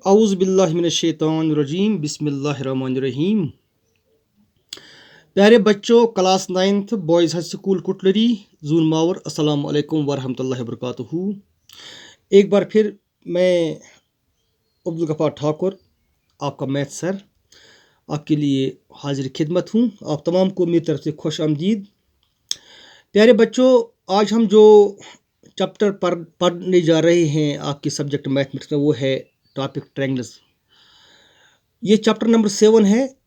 औज़ु बिल्लाहि मिनश शैतानिर रजीम बिस्मिल्लाहिर्रहमानिर्रहीम। प्यारे बच्चों, class 9th boys high school कुटलरी जून मावर, अस्सलाम वालेकुम वरहमतुल्लाहि वबरकातुहू। एक बार फिर मैं अब्दुल गफ्फार ठाकुर, आपका मैथ सर, आपके लिए हाजिर खिदमत हूँ। आप तमाम को मेरी तरफ से खुश आमदीद। प्यारे बच्चों, आज हम जो चैप्टर पढ़ने जा रहे हैं आपके सब्जेक्ट मैथमेटिक्स में, वो है टॉपिक ट्रायंगल्स। ये चैप्टर नंबर 7 है।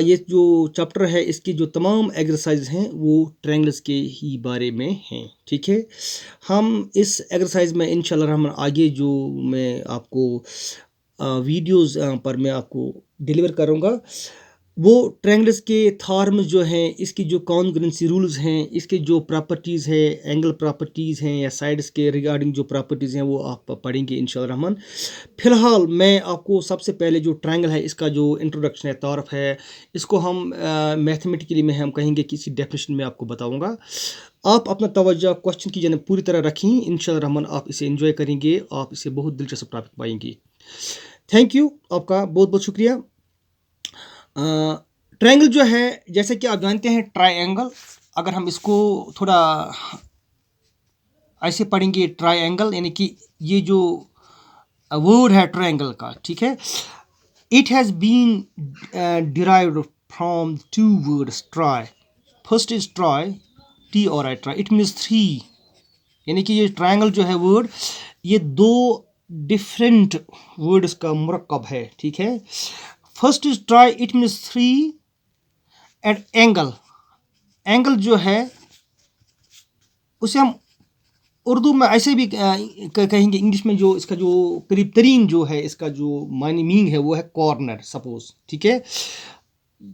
ये जो चैप्टर है, इसकी जो तमाम एक्सरसाइज हैं वो ट्रायंगल्स के ही बारे में हैं। ठीक है, हम इस एक्सरसाइज में इंशाल्लाह रहमान आगे जो मैं आपको वीडियोस पर मैं आपको डिलीवर करूँगा, वो ट्रायंगल्स के थॉर्म्स जो हैं, इसकी जो कॉन्ग्रुएंसी रूल्स हैं, इसके जो प्रॉपर्टीज़ है, एंगल प्रॉपर्टीज़ हैं या साइड्स के रिगार्डिंग जो प्रॉपर्टीज़ हैं, वो आप पढ़ेंगे इंशाल्लाह रहमान। फ़िलहाल मैं आपको सबसे पहले जो ट्रायंगल है, इसका जो इंट्रोडक्शन है, तारफ़ है, इसको हम मैथमेटिकली में हम कहेंगे कि इसी डेफिनेशन में आपको बताऊंगा। आप अपना तवज्जो क्वेश्चन की जानिब पूरी तरह रखें। इंशाल्लाह रहमान आप इसे एंजॉय करेंगे, आप इसे बहुत दिलचस्प टॉपिक पाएंगे। थैंक यू, आपका बहुत बहुत शुक्रिया। ट्रायंगल जो है, जैसे कि आप जानते हैं, ट्रायंगल, अगर हम इसको थोड़ा ऐसे पढ़ेंगे, ट्रायंगल यानी कि ये जो वर्ड है ट्रायंगल का, ठीक है, it has been derived from two words tri. First is tri, T और I, tri, it means three. यानी कि ये ट्रायंगल जो है वर्ड, ये दो डिफरेंट वर्ड्स का मुरक्कब है। ठीक है, first is try, it means three, and angle, angle जो है उसे हम उर्दू में ऐसे भी कहेंगे, इंग्लिश में जो इसका जो करीब तरीन जो है, इसका जो मानी मीनिंग है, वो है कॉर्नर, सपोज। ठीक है,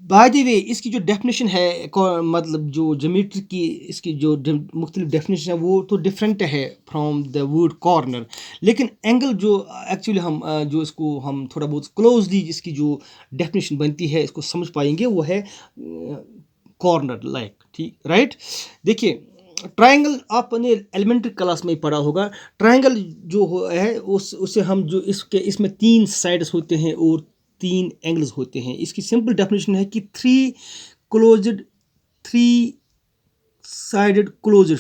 बाय द वे, इसकी जो डेफिनेशन है, मतलब जो ज्योमेट्री की इसकी जो मुख्तलिफ डेफिनेशन है, वो तो डिफरेंट है फ्रॉम द वर्ड कॉर्नर। लेकिन एंगल जो एक्चुअली हम जो इसको हम थोड़ा बहुत क्लोजली इसकी जो डेफिनेशन बनती है, इसको समझ पाएंगे, वो है कॉर्नर लाइक। ठीक, राइट। देखिए, ट्रायंगल आपने एलिमेंट्री क्लास में ही पढ़ा होगा। ट्रायंगल जो है उसे हम जो इसमें तीन साइड्स होते हैं और तीन एंगल्स होते हैं। इसकी सिंपल डेफिनेशन है कि three sided closed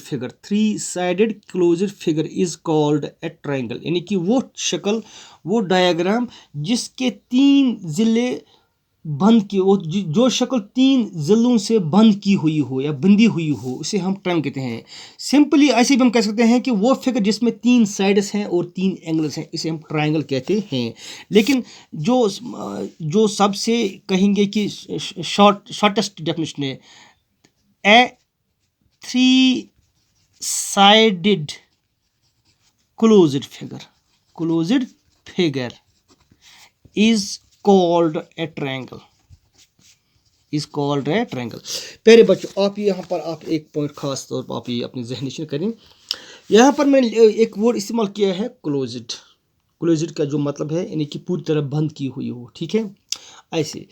figure is called a triangle. यानी कि वो शक्ल, वो डायग्राम जिसके तीन जिले बंद की, वो जो शक्ल तीन जिलों से बंद की हुई हो या बंधी हुई हो, उसे हम ट्रायंगल कहते हैं। सिंपली ऐसे भी हम कह सकते हैं कि वो फिगर जिसमें तीन साइड्स हैं और तीन एंगल्स हैं, इसे हम ट्रायंगल कहते हैं। लेकिन जो सबसे कहेंगे कि शॉर्टेस्ट डेफिनेशन है, a three sided closed figure is called a triangle, प्यारे बच्चों, आप यहाँ पर आप एक पॉइंट खास तौर पर आप ये अपने जहन नशीन करें। यहाँ पर मैंने एक वर्ड इस्तेमाल किया है, क्लोज्ड का जो मतलब है यानी कि पूरी तरह बंद की हुई हो। ठीक है, ऐसे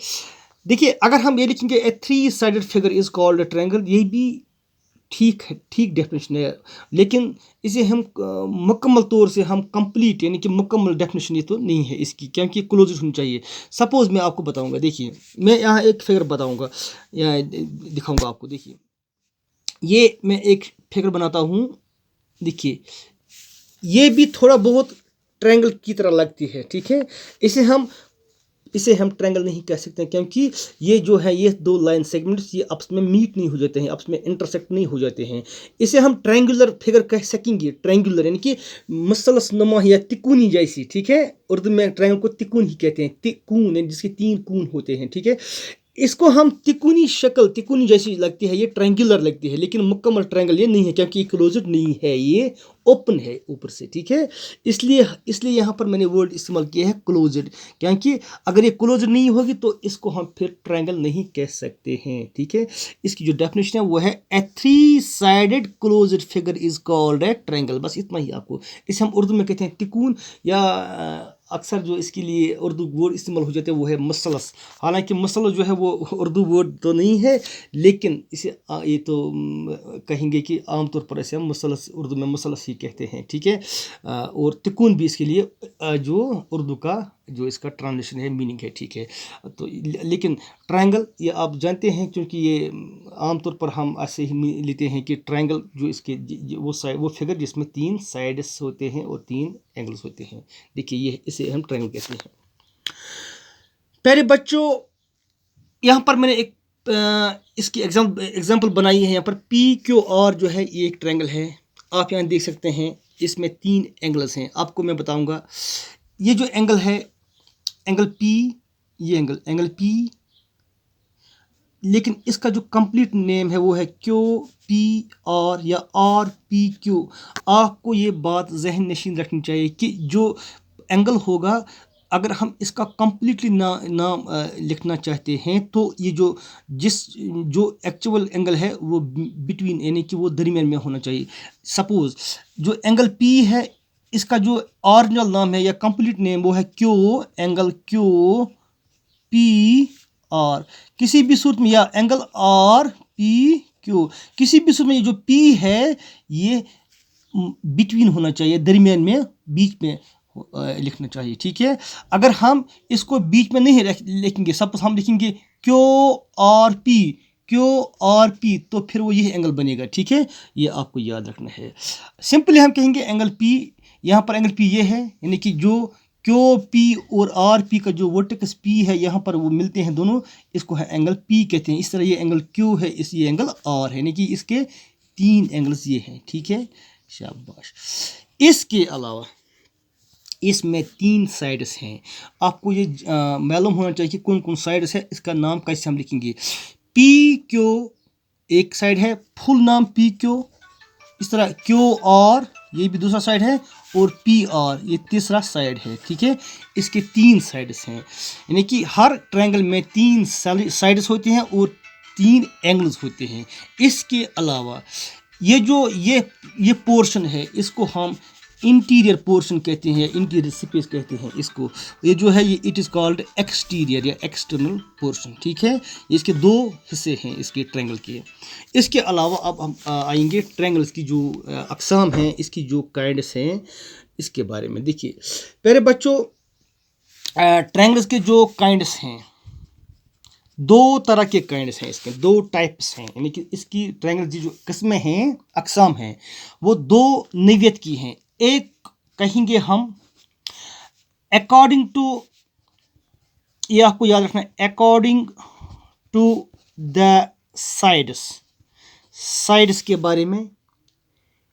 देखिए, अगर हम ये लिखेंगे a three sided figure is called a triangle, ये भी ठीक है, ठीक डेफिनेशन है, लेकिन इसे हम मुकम्मल तौर से हम कंप्लीट यानी कि मुकम्मल डेफिनेशन ये तो नहीं है इसकी, क्योंकि क्लोज होनी चाहिए। सपोज मैं आपको बताऊंगा, देखिए, मैं यहाँ एक फिगर बताऊंगा या दिखाऊंगा आपको। देखिए, ये मैं एक फिगर बनाता हूँ। देखिए, ये भी थोड़ा बहुत ट्रायंगल की तरह लगती है। ठीक है, इसे हम ट्रायंगल नहीं कह सकते, क्योंकि ये जो है, ये दो लाइन सेगमेंट्स ये आपस में मीट नहीं हो जाते हैं, आपस में इंटरसेक्ट नहीं हो जाते हैं। इसे हम ट्रायंगुलर फिगर कह सकेंगे, ट्रायंगुलर यानी कि मसलस नुमा या तिकोनी जैसी। ठीक है, उर्दू में ट्रायंगल को तिकोन ही कहते हैं, तिकोन यानी जिसके तीन कोण होते हैं। ठीक है, इसको हम तिकोनी शक्ल, तिकोनी जैसी लगती है, ये ट्रायंगुलर लगती है, लेकिन मुकम्मल ट्रायंगल ये नहीं है, क्योंकि ये क्लोज्ड नहीं है, ये ओपन है ऊपर से। ठीक है, इसलिए यहाँ पर मैंने वर्ड इस्तेमाल किया है क्लोज्ड, क्योंकि अगर ये क्लोज्ड नहीं होगी तो इसको हम फिर ट्रायंगल नहीं कह सकते हैं। ठीक है, इसकी जो डेफिनेशन है वो है a three sided closed figure is called a triangle. बस इतना ही आपको, इसे हम उर्दू में कहते हैं तिकोन, या अक्सर जो इसके लिए उर्दू वर्ड इस्तेमाल हो जाते हैं वो है मसलस। हालांकि मसलस जो है वो उर्दू वर्ड तो नहीं है, लेकिन इसे ये तो कहेंगे कि आमतौर पर ऐसे हम मसलस, उर्दू में मसलस ही कहते हैं, ठीक है। और तिकुन भी इसके लिए जो उर्दू का जो इसका ट्रांसलेशन है, मीनिंग है, ठीक है। तो लेकिन ट्रायंगल ये आप जानते हैं, क्योंकि ये आमतौर पर हम ऐसे ही लेते हैं कि ट्रायंगल जो इसके वो फिगर जिसमें 3 साइड्स होते हैं और 3 एंगल्स होते हैं, देखिए ये इसे हम ट्रायंगल कहते हैं। प्यारे बच्चों, यहाँ पर मैंने एक इसकी एग्जाम्पल बनाई है। यहाँ पर पी क्यू आर जो है ये एक ट्रायंगल है। आप यहाँ देख सकते हैं इसमें 3 एंगल्स हैं। आपको मैं बताऊंगा, ये जो एंगल है एंगल पी, ये एंगल पी, लेकिन इसका जो कंप्लीट नेम है वो है क्यू पी आर या आर पी क्यू। आपको ये बात जहन नशीन रखनी चाहिए कि जो एंगल होगा, अगर हम इसका कंप्लीटली नाम लिखना चाहते हैं तो ये जो एक्चुअल एंगल है वो बिटवीन, यानी कि वो दरमियान में होना चाहिए। सपोज जो एंगल पी है, इसका जो ओरिजिनल नाम है या कंप्लीट नेम वो है Q, angle Q P R. किसी भी सूरत में, या एंगल आर पी क्यू, किसी भी सूरत में ये जो पी है ये बिटवीन होना चाहिए, दरमियान में, बीच में लिखना चाहिए, ठीक है। अगर हम इसको बीच में नहीं लिखेंगे, सपोज हम लिखेंगे Q R P, Q R P, तो फिर वो यही एंगल बनेगा, ठीक है। ये आपको याद रखना है। सिंपली हम कहेंगे एंगल पी, यहाँ पर एंगल पी ये है, यानी कि जो क्यू पी और आर पी का जो वर्टेक्स पी है यहाँ पर वो मिलते हैं दोनों, इसको है एंगल पी कहते हैं। इस तरह ये एंगल क्यू है, ये एंगल आर है, यानी कि इसके 3 एंगल्स ये हैं, ठीक है। शाबाश। इसके अलावा इसमें 3 साइड्स हैं। आपको ये मालूम होना चाहिए कि कौन कौन साइड्स है, इसका नाम कैसे हम लिखेंगे। पी क्यू एक साइड है, फुल नाम पी क्यू। इस तरह क्यू आर ये भी दूसरा साइड है, और पी आर ये तीसरा साइड है, ठीक है। इसके 3 साइड्स हैं, यानी कि हर ट्रायंगल में 3 साइड्स होते हैं और 3 एंगल्स होते हैं। इसके अलावा ये जो ये पोर्शन है, इसको हम इंटीरियर पोर्शन कहते हैं, इंटीरियर स्पेस कहते हैं इसको। ये जो है ये इट इज़ कॉल्ड एक्सटीरियर या एक्सटर्नल पोर्शन, ठीक है। इसके 2 हिस्से हैं इसके ट्रायंगल के। इसके अलावा अब हम आएंगे ट्रायंगल्स की जो अक़साम हैं, इसकी जो काइंड्स हैं, इसके बारे में। देखिए प्यारे बच्चों, ट्रायंगल्स के जो काइंड्स हैं, 2 तरह के काइंड्स हैं इसके, 2 टाइप्स हैं, यानी कि इसकी ट्रायंगल की जो किस्में हैं, अक़साम हैं, वो 2 नौइयत की हैं। एक कहेंगे हम अकॉर्डिंग टू, ये आपको याद रखना है, अकॉर्डिंग टू द साइड्स के बारे में,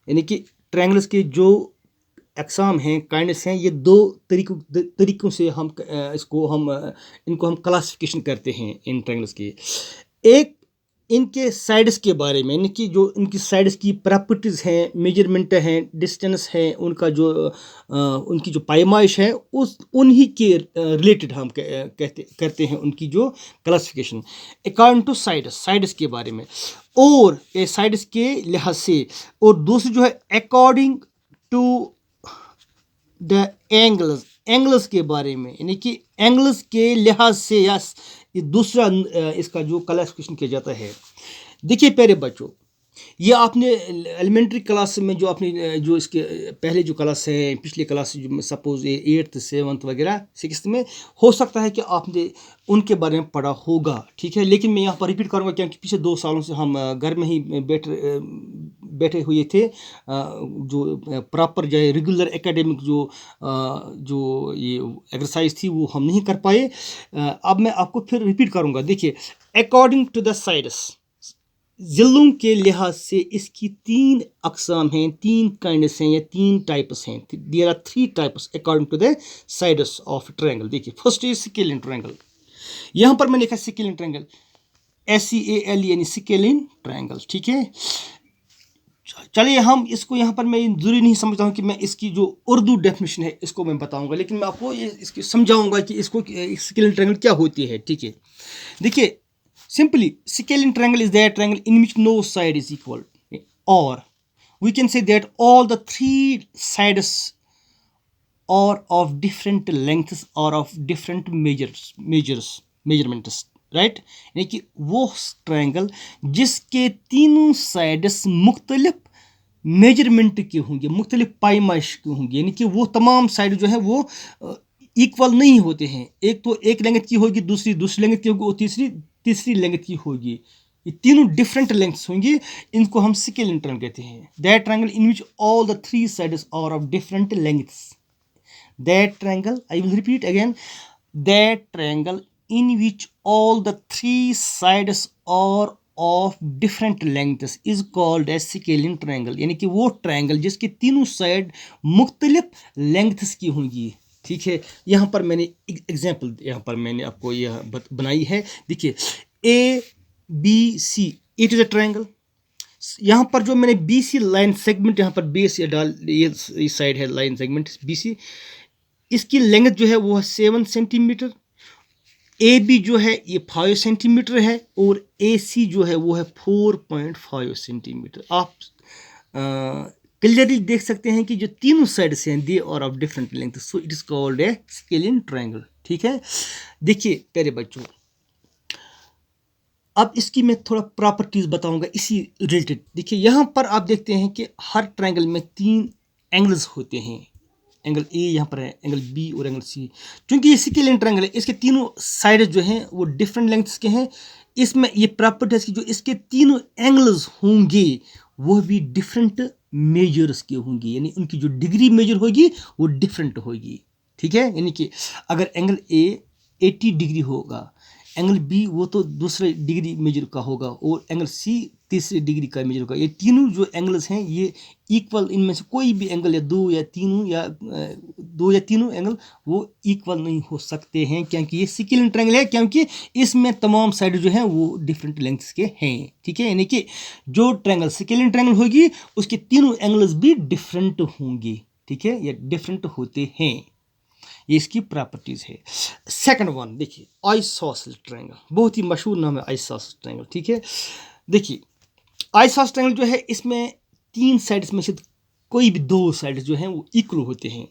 यानी कि ट्रायंगल्स के जो अक़साम हैं, काइंड्स हैं, ये 2 तरीकों से हम इनको हम क्लासिफिकेशन करते हैं इन ट्रायंगल्स की। एक इनके साइड्स के बारे में, यानी कि जो इनकी साइड्स की प्रॉपर्टीज़ हैं, मेजरमेंट हैं, डिस्टेंस है, उनकी जो पैमाइश है, उन्हीं के रिलेटेड हम करते हैं उनकी जो क्लासिफिकेशन अकॉर्डिंग टू साइड्स के बारे में, और ये साइड्स के लिहाज से। और दूसरी जो है अकॉर्डिंग टू द एंगल्स के बारे में, यानी कि एंगल्स के लिहाज से, या ये दूसरा इसका जो क्लासिफिकेशन किया जाता है। देखिए प्यारे बच्चों, ये आपने एलिमेंट्री क्लास में जो आपने जो इसके पहले जो क्लास है, पिछले क्लास जो सपोज 8th 7th वगैरह 6th में, हो सकता है कि आपने उनके बारे में पढ़ा होगा, ठीक है। लेकिन मैं यहाँ पर रिपीट करूँगा, क्योंकि पिछले 2 सालों से हम घर में ही बैठे हुए थे, जो प्रॉपर जो रेगुलर एकेडमिक जो ये एक्सरसाइज थी वो हम नहीं कर पाए। अब मैं आपको फिर रिपीट करूँगा। देखिए अकॉर्डिंग टू द साइड्स, ज़िलों के लिहाज से इसकी 3 अक़साम हैं, 3 काइंड्स हैं या 3 टाइप्स हैं। There are 3 types according to the sides of triangle. देखिए फर्स्ट इज स्केलिन ट्रायंगल। यहाँ पर मैंने लिखा स्केलिन ट्रायंगल, SCALE यानी स्केलिन ट्रायंगल, ठीक है। चलिए हम इसको, यहाँ पर मैं ज़रूरी नहीं समझता हूँ कि मैं इसकी जो उर्दू डेफिनेशन है इसको मैं बताऊँगा, लेकिन मैं आपको ये इसकी समझाऊँगा कि इसको स्केलिन ट्रायंगल क्या होती है, ठीक है। देखिए simply scalene triangle is that triangle in which no side is equal, or we can say that all the 3 sides और ऑफ डिफरेंट लेंथ्स और ऑफ डिफरेंट मेजरमेंट्स, राइट। यानी कि वो ट्रायंगल जिसके तीनों साइड्स मुख्तलिफ मेजरमेंट के होंगे, मुख्तलिफ पैमाइश के होंगे, यानी कि वो तमाम साइड जो है वो इक्वल नहीं होते हैं। एक तो एक लेंथ की होगी, दूसरी दूसरी लेंथ की होगी और तीसरी तीसरी लेंथ की होगी। ये तीनों डिफरेंट लेंथ्स होंगी, इनको हम स्केलिन ट्रायंगल कहते हैं। That triangle in which all the three sides are of different lengths. That triangle, I will repeat again, that triangle in which all the three sides are of different lengths is called as scalene triangle। यानी कि वो triangle जिसके तीनों side मुख्तलिफ lengths की होंगी। ठीक है, यहाँ पर मैंने एग्जाम्पल यहाँ पर मैंने आपको यह बनाई है। देखिए ABC, it is a triangle. यहाँ पर जो मैंने BC लाइन सेगमेंट यहाँ पर बेस डाल, ये साइड है लाइन सेगमेंट BC, इसकी लेंथ जो है वो है 7 सेंटीमीटर। AB जो है ये 5 सेंटीमीटर है और AC जो है वो है 4.5 सेंटीमीटर। आप क्लियरली देख सकते हैं कि जो तीनों साइड से हैं they are of different length, so it is called a scalene triangle. ठीक है, देखिए प्यारे बच्चों, अब इसकी मैं थोड़ा प्रॉपर्टीज बताऊंगा इसी रिलेटेड। देखिए यहाँ पर आप देखते हैं कि हर ट्रायंगल में 3 एंगल्स होते हैं। एंगल ए यहाँ पर है, एंगल बी और एंगल सी। क्योंकि ये स्केलिन ट्रायंगल है, इसके तीनों साइड जो हैं वो डिफरेंट लेंथ्स के हैं। इसमें ये प्रॉपर्टी है कि जो इसके तीनों एंगल्स होंगे वो भी डिफरेंट मेजर्स के होंगे, यानी उनकी जो डिग्री मेजर होगी वो डिफरेंट होगी। ठीक है, यानी कि अगर एंगल ए 80 डिग्री होगा, एंगल बी वो तो दूसरे डिग्री मेजर का होगा और एंगल सी तीसरे डिग्री का मेजर होगा। ये तीनों जो एंगल्स हैं ये इक्वल, इनमें से कोई भी एंगल या दो या तीनों एंगल वो इक्वल नहीं हो सकते हैं, क्योंकि ये स्केलिन ट्रायंगल है, क्योंकि इसमें तमाम साइड जो हैं वो डिफरेंट लेंथ्स के हैं। ठीक है, यानी कि जो ट्रायंगल स्केलिन ट्रायंगल होगी उसके तीनों एंगल्स भी डिफरेंट होंगे। ठीक है, ये डिफरेंट होते हैं, ये इसकी प्रॉपर्टीज है। सेकंड वन देखिए आइसोसेलेस ट्रायंगल, बहुत ही मशहूर नाम है आइसोसेलेस ट्रायंगल। ठीक है, देखिए आइसोसेलेस ट्रायंगल जो है इसमें 3 साइड्स में से कोई भी 2 साइड्स जो हैं वो इक्वल होते हैं।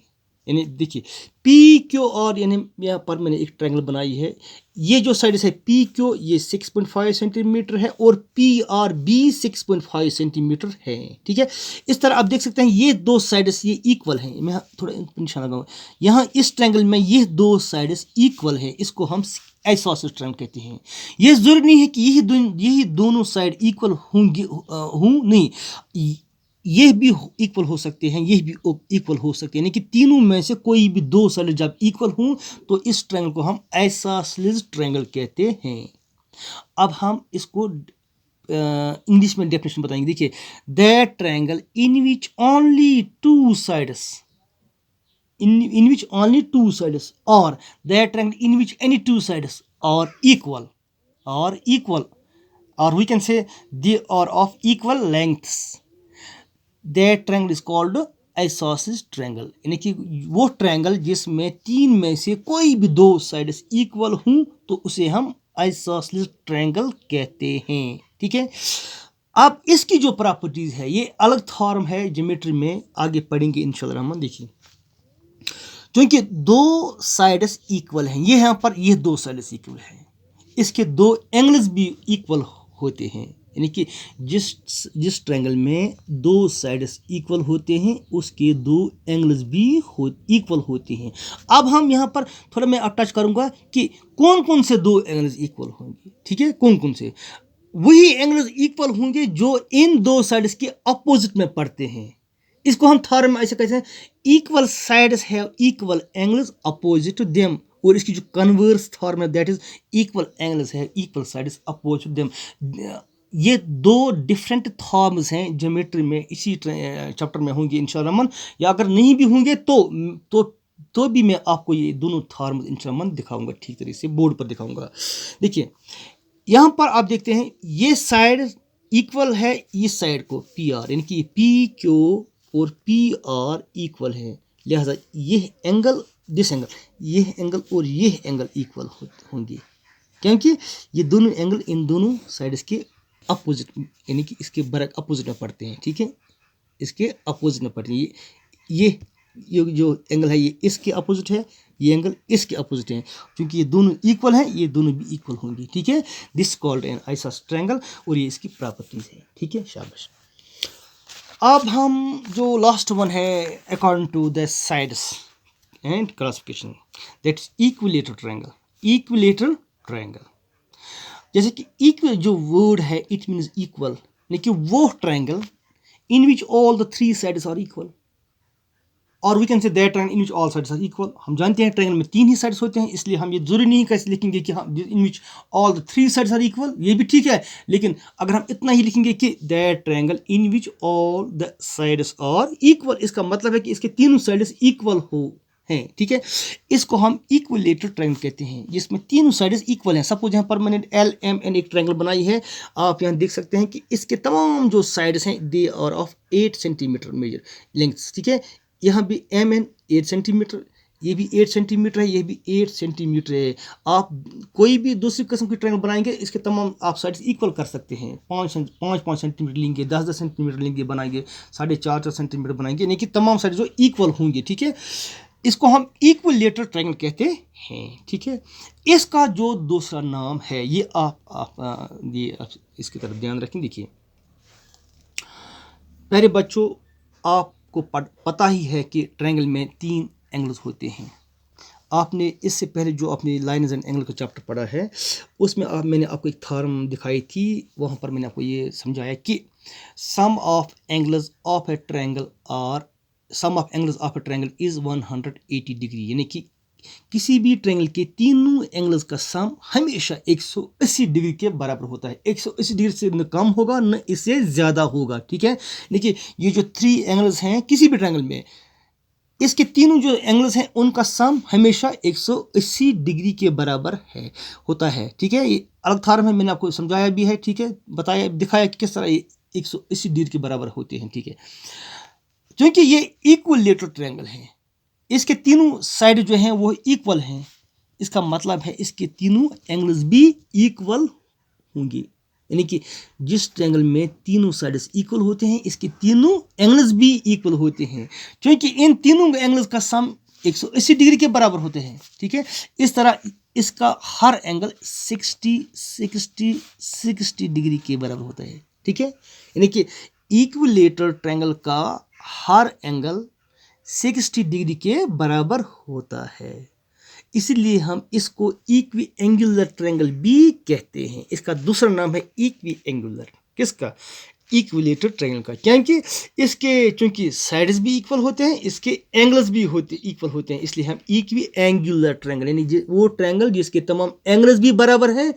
यानी देखिए PQR, यानी यहाँ पर मैंने एक ट्रायंगल बनाई है, ये जो साइड्स है PQ ये 6.5 सेंटीमीटर है और PRB 6.5 सेंटीमीटर है। ठीक है, इस तरह आप देख सकते हैं ये 2 साइड्स ये इक्वल हैं। मैं थोड़ा निशान लगाऊंगा यहाँ, इस ट्रायंगल में ये 2 साइड्स इक्वल है, इसको हम आइसोसेलेस ट्रायंगल कहते हैं। ये जरूरी नहीं है कि यही दोनों साइड इक्वल होंगे, नहीं, ये भी इक्वल हो सकते हैं, ये भी इक्वल हो सकते हैं, यानी कि तीनों में से कोई भी 2 साइड जब इक्वल हों तो इस ट्रायंगल को हम आइसोसेलेस ट्रायंगल कहते हैं। अब हम इसको इंग्लिश में डेफिनेशन बताएंगे। देखिए that triangle in which only 2 sides in which only 2 sides, or that triangle in which any 2 sides are equal, or we can say they are of equal lengths, that triangle is called isosceles triangle. यानी कि वो triangle जिसमें 3 में से कोई भी 2 sides equal हों तो उसे हम आइसोसेलेस ट्रायंगल कहते हैं। ठीक है, अब इसकी जो प्रॉपर्टीज है ये अलग फॉर्म है, ज्योमेट्री में आगे पढ़ेंगे इंशाल्लाह रहमान। देखिए क्योंकि 2 साइड्स इक्वल हैं, ये यहाँ पर ये 2 साइड्स इक्वल हैं, इसके 2 एंगल्स भी इक्वल होते हैं। यानी कि जिस ट्रायंगल में 2 साइड्स इक्वल होते हैं उसके 2 एंगल्स भी इक्वल होते हैं। अब हम यहाँ पर थोड़ा मैं अटैच करूँगा कि कौन कौन से 2 एंगल्स इक्वल होंगे। ठीक है, कौन कौन से, वही एंगल्स इक्वल होंगे जो इन 2 साइड्स के अपोजिट में पड़ते हैं। इसको हम थॉर्म में ऐसे कहते हैं, equal sides have equal angles opposite to them, और इसकी जो कन्वर्स फॉर्म है दैट इज इक्वल एंगल्स है equal sides opposite to them. ये 2 डिफरेंट फॉर्म्स हैं ज्योमेट्री में, इसी चैप्टर में होंगे इंशाअल्लाह, या अगर नहीं भी होंगे तो भी मैं आपको ये दोनों फॉर्म्स इंशाअल्लाह दिखाऊंगा, ठीक तरीके से बोर्ड पर दिखाऊंगा। देखिए यहाँ पर आप देखते हैं ये साइड इक्वल है इस साइड को PR, यानी कि PQ और PR इक्वल है, लिहाजा ये एंगल दिस एंगल, ये एंगल और ये एंगल इक्वल होंगे, क्योंकि ये दोनों एंगल इन दोनों साइड्स के अपोजिट, यानी कि इसके बराबर अपोजिट में पड़ते हैं। ठीक है, इसके अपोजिट में पड़ते हैं, ये ये जो एंगल है ये इसके अपोजिट है, ये एंगल इसके अपोजिट है, क्योंकि ये दोनों इक्वल हैं, ये दोनों भी इक्वल होंगे, ठीक है। This called an isosceles triangle, और ये इसकी प्रॉपर्टीज है, ठीक है। शाबाश। अब हम जो लास्ट वन है according to the sides and classification, that's equilateral triangle. Equilateral triangle, जैसे कि इक्वल जो वर्ड है इट मीन्स इक्वल, लेकिन वो triangle in which all the three sides are equal, और we can say that triangle in which all sides are equal. हम जानते हैं ट्रायंगल में तीन ही साइड्स होते हैं, इसलिए हम ये जरूरी नहीं कैसे लिखेंगे कि हम in which all the three sides are equal, ये भी ठीक है, लेकिन अगर हम इतना ही लिखेंगे कि that triangle in which all the sides are equal, इसका मतलब है कि इसके तीनों साइड्स इक्वल हो हैं, ठीक है। इसको हम इक्विलेटरल ट्रायंगल कहते हैं, जिसमें तीनों साइड्स इक्वल हैं। सपोज यहाँ पर मैंने एल एम एन एक ट्रायंगल बनाई है, आप यहाँ देख सकते हैं कि इसके तमाम जो साइड्स हैं they are of 8 centimetre measure length, ठीक है। यहाँ भी एम एन 8 सेंटीमीटर, ये भी 8 सेंटीमीटर है, ये भी 8 सेंटीमीटर है। आप कोई भी दूसरी किस्म की ट्रायंगल बनाएंगे, इसके तमाम आप साइड्स इक्वल कर सकते हैं। 5 सेंटीमीटर लेंगे, 10 सेंटीमीटर लेंगे बनाएंगे, 4.5 सेंटीमीटर बनाएंगे, यानी कि तमाम साइड जो इक्वल होंगे, ठीक है। इसको हम इक्विलेटरल ट्रायंगल कहते हैं, ठीक है। इसका जो दूसरा नाम है, ये आप इसकी तरफ ध्यान रखें। देखिए प्यारे बच्चों, आपको पता ही है कि ट्रायंगल में 3 एंगल्स होते हैं। आपने इससे पहले जो अपनी लाइन्स एंड एंगल का चैप्टर पढ़ा है, उसमें मैंने आपको एक थ्योरम दिखाई थी, वहाँ पर मैंने आपको ये समझाया कि sum of angles of a triangle are sum of angles of a triangle is 180 degree, यानी कि किसी भी ट्रायंगल के तीनों एंगल्स का सम हमेशा 180 डिग्री के बराबर होता है। 180 डिग्री से न कम होगा न इससे ज़्यादा होगा, ठीक है। देखिए ये जो 3 एंगल्स हैं किसी भी ट्रायंगल में, इसके तीनों जो एंगल्स हैं उनका सम हमेशा 180 डिग्री के बराबर है होता है, ठीक है। ये अलग थ्योरम है, मैंने आपको समझाया भी है, ठीक है, बताया दिखाया कि किस तरह ये 180 डिग्री के बराबर होते हैं, ठीक है। क्योंकि ये इक्विलेटरल ट्रायंगल है, इसके तीनों साइड जो हैं वो इक्वल हैं, इसका मतलब है इसके तीनों एंगल्स भी इक्वल होंगे, यानी कि जिस ट्रायंगल में तीनों साइड्स इक्वल होते हैं इसके तीनों एंगल्स भी इक्वल होते हैं, क्योंकि इन तीनों एंगल्स का सम 180 डिग्री के बराबर होते हैं, ठीक है। इस तरह इसका हर एंगल 60 डिग्री के बराबर होता है, ठीक है। यानी कि इक्विलेटरल ट्रायंगल का हर एंगल 60 डिग्री के बराबर होता है, इसलिए हम इसको इक्वी एंगुलर ट्रायंगल भी कहते हैं। इसका दूसरा नाम है इक्वी एंगुलर, किसका? इक्विलेटरल ट्रायंगल का, क्योंकि इसके चूंकि साइड्स भी इक्वल होते हैं, इसके एंगल्स भी इक्वल होते हैं, इसलिए हम इक्वी एंगुलर ट्रायंगल, यानी वो ट्रायंगल जिसके तमाम एंगल्स भी बराबर हैं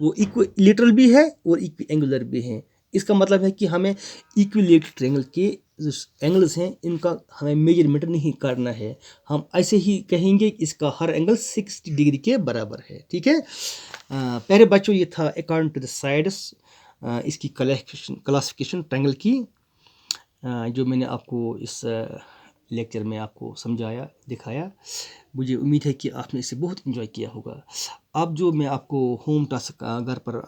वो इक्विलेटरल भी है और इक्वी एंगुलर भी है। इसका मतलब है कि हमें इक्विलेटरल ट्रायंगल के जो एंगल्स हैं इनका हमें मेजरमेंट नहीं करना है, हम ऐसे ही कहेंगे कि इसका हर एंगल 60 डिग्री के बराबर है, ठीक है। प्यारे बच्चों, ये था अकॉर्डिंग टू द साइड्स इसकी क्लासिफिकेशन ट्रायंगल की, जो मैंने आपको इस लेक्चर में आपको समझाया दिखाया। मुझे उम्मीद है कि आपने इसे बहुत इन्जॉय किया होगा। अब जो मैं आपको होम टास्क घर पर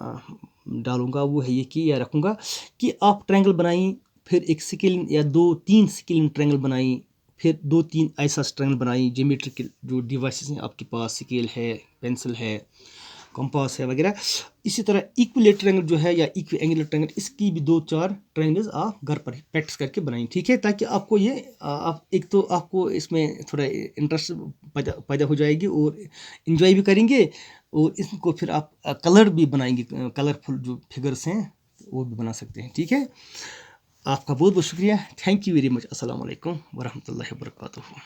डालूँगा वो है ये कि या रखूँगा कि आप ट्रायंगल बनाई, फिर एक स्केलिंग या 2-3 स्केलिंग ट्रायंगल बनाई, फिर 2-3 ऐसा ट्रायंगल बनाई। ज्योमेट्रिकल जो डिवाइसेस हैं आपके पास, स्केल है, पेंसिल है, कंपास है वगैरह। इसी तरह इक्विलेटरल ट्रायंगल जो है या इक्वी एंगुलर ट्रायंगल, इसकी भी 2-4 ट्रायंगल्स आप घर पर प्रैक्टिस करके बनाएं, ठीक है, ताकि आपको ये आप एक तो आपको इसमें थोड़ा इंटरेस्ट पैदा हो जाएगी और इन्जॉय भी करेंगे, और इसको फिर आप कलर भी बनाएंगे, कलरफुल जो फिगर्स हैं वो भी बना सकते हैं, ठीक है। आपका बहुत बहुत शुक्रिया। Thank you very much. अस्सलाम वालेकुम वरहमतुल्लाहि वबरकातुहू।